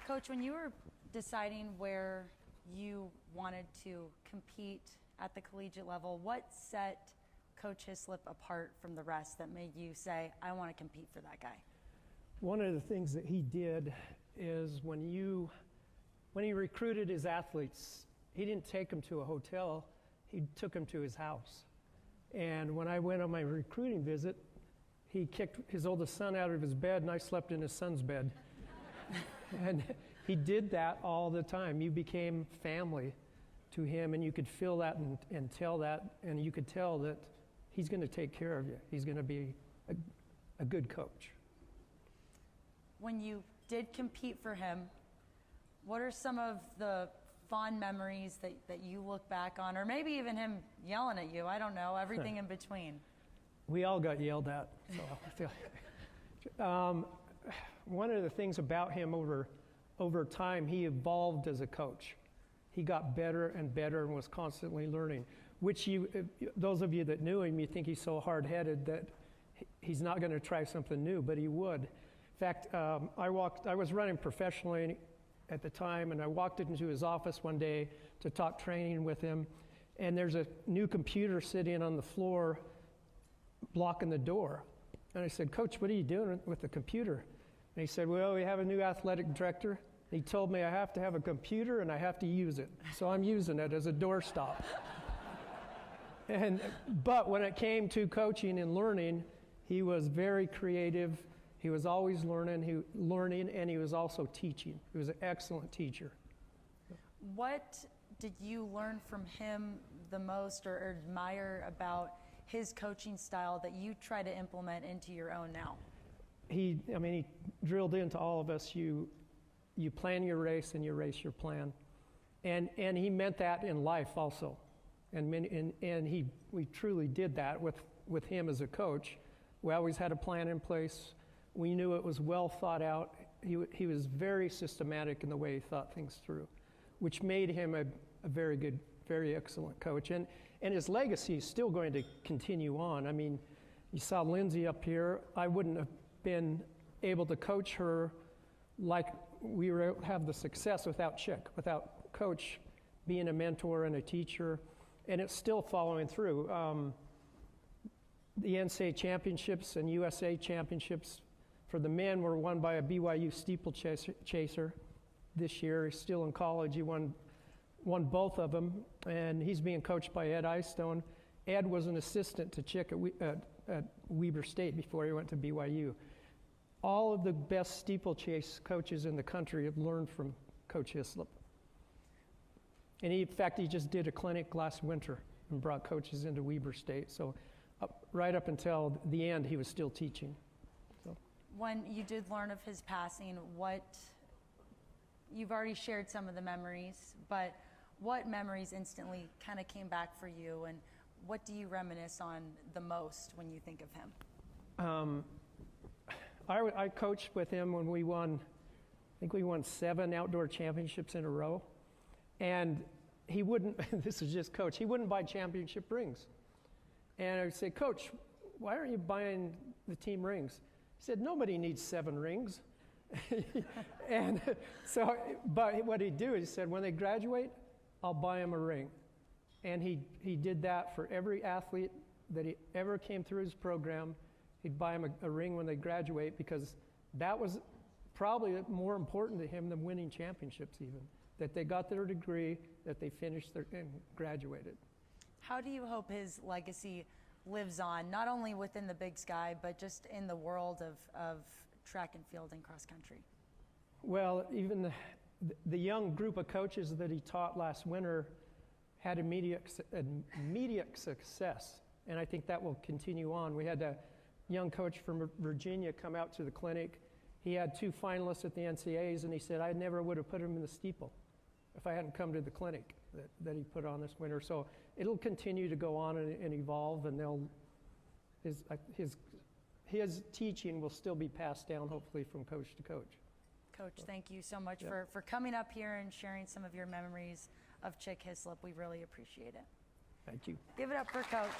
Coach, when you were deciding where you wanted to compete at the collegiate level, what set Coach Hislop apart from the rest that made you say, I want to compete for that guy? One of the things that he did is when he recruited his athletes, he didn't take them to a hotel, he took them to his house. And when I went on my recruiting visit, he kicked his oldest son out of his bed and I slept in his son's bed. And he did that all the time. You became family to him, and you could feel that and tell that, and you could tell that he's going to take care of you. He's going to be a good coach. When you did compete for him, what are some of the fond memories that you look back on, or maybe even him yelling at you? I don't know, everything in between. We all got yelled at. So I feel one of the things about him over time, he evolved as a coach. He got better and better and was constantly learning, which those of you that knew him, you think he's so hard-headed that he's not going to try something new, but he would. In fact, I was running professionally at the time, and I walked into his office one day to talk training with him, and there's a new computer sitting on the floor blocking the door. And I said, Coach, what are you doing with the computer? And he said, well, we have a new athletic director. He told me I have to have a computer and I have to use it. So I'm using it as a doorstop. But when it came to coaching and learning, he was very creative. He was always learning, and he was also teaching. He was an excellent teacher. What did you learn from him the most or admire about his coaching style that you try to implement into your own now? He drilled into all of us, you plan your race and you race your plan. And he meant that in life also. And we truly did that with him as a coach. We always had a plan in place. We knew it was well thought out. He was very systematic in the way he thought things through, which made him a very good, very excellent coach. And his legacy is still going to continue on. I mean, you saw Lindsay up here. I wouldn't have been able to coach her like we have the success without Chick, without Coach being a mentor and a teacher. And it's still following through. The NCAA championships and USA championships for the men were won by a BYU steeplechaser this year. He's still in college. He won both of them, and he's being coached by Ed Eyestone. Ed was an assistant to Chick at Weber State before he went to BYU. All of the best steeplechase coaches in the country have learned from Coach Hislop. And in fact, he just did a clinic last winter and brought coaches into Weber State. So right up until the end, he was still teaching. So. When you did learn of his passing, you've already shared some of the memories, but what memories instantly kind of came back for you, and what do you reminisce on the most when you think of him? I coached with him when we won 7 outdoor championships in a row. And he wouldn't, this is just Coach, he wouldn't buy championship rings. And I would say, Coach, why aren't you buying the team rings? He said, nobody needs 7 rings. And so, but what he'd do is he said, when they graduate, I'll buy them a ring. And he did that for every athlete that he ever came through his program. He'd buy them a ring when they graduate, because that was probably more important to him than winning championships even, that they got their degree, that they finished and graduated. How do you hope his legacy lives on, not only within the Big Sky, but just in the world of track and field and cross country? Well, even the young group of coaches that he taught last winter had immediate success, and I think that will continue on. We had a young coach from Virginia come out to the clinic. He had 2 finalists at the NCAAs, and he said, I never would have put him in the steeple if I hadn't come to the clinic that he put on this winter. So it'll continue to go on and evolve, and his teaching will still be passed down, hopefully, from coach to coach. Coach, thank you so much for coming up here and sharing some of your memories of Chick Hislop. We really appreciate it. Thank you. Give it up for Coach.